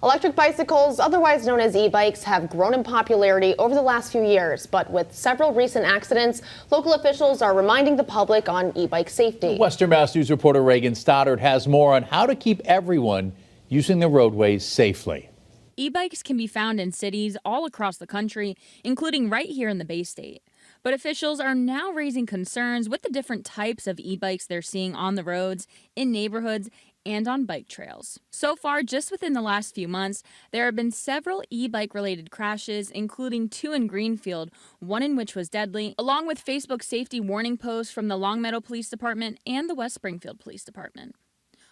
Electric bicycles, otherwise known as e-bikes, have grown in popularity over the last few years, but with several recent accidents, local officials are reminding the public on e-bike safety. Western Mass News reporter Reagan Stoddard has more on how to keep everyone using the roadways safely. E-bikes can be found in cities all across the country, including right here in the Bay State. But officials are now raising concerns with the different types of e-bikes they're seeing on the roads, in neighborhoods, and on bike trails. So far, just within the last few months, there have been several e-bike related crashes, including 2 in Greenfield, one in which was deadly, along with Facebook safety warning posts from the Longmeadow Police Department and the West Springfield Police Department.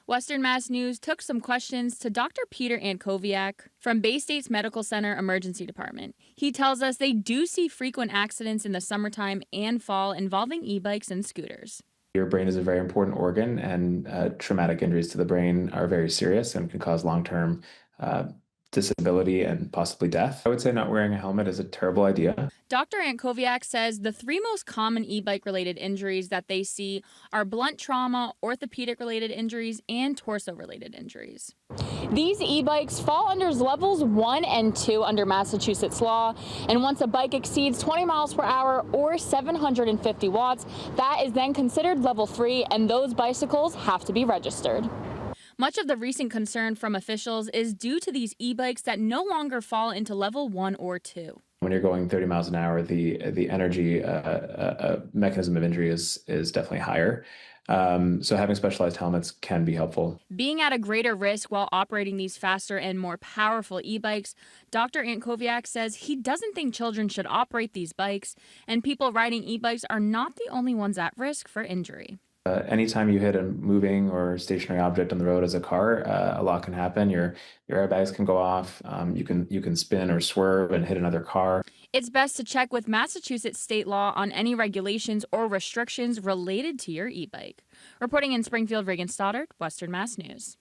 Western Mass News took some questions to Dr. Peter Ankowiak from Bay State's Medical Center Emergency Department. He tells us they do see frequent accidents in the summertime and fall involving e-bikes and scooters. Your brain is a very important organ, and traumatic injuries to the brain are very serious and can cause long-term disability and possibly death. I would say not wearing a helmet is a terrible idea. Dr. Ankowiak says the 3 most common e-bike related injuries that they see are blunt trauma, orthopedic related injuries, and torso related injuries. These e-bikes fall under levels 1 and 2 under Massachusetts law, and once a bike exceeds 20 miles per hour or 750 watts, that is then considered level 3, and those bicycles have to be registered. Much of the recent concern from officials is due to these e-bikes that no longer fall into level 1 or 2. When you're going 30 miles an hour, the energy mechanism of injury is definitely higher. So having specialized helmets can be helpful. Being at a greater risk while operating these faster and more powerful e-bikes, Dr. Ankowiak says he doesn't think children should operate these bikes, and people riding e-bikes are not the only ones at risk for injury. Anytime you hit a moving or stationary object on the road as a car, a lot can happen. Your airbags can go off. You can spin or swerve and hit another car. It's best to check with Massachusetts state law on any regulations or restrictions related to your e-bike. Reporting in Springfield, Reagan Stoddard, Western Mass News.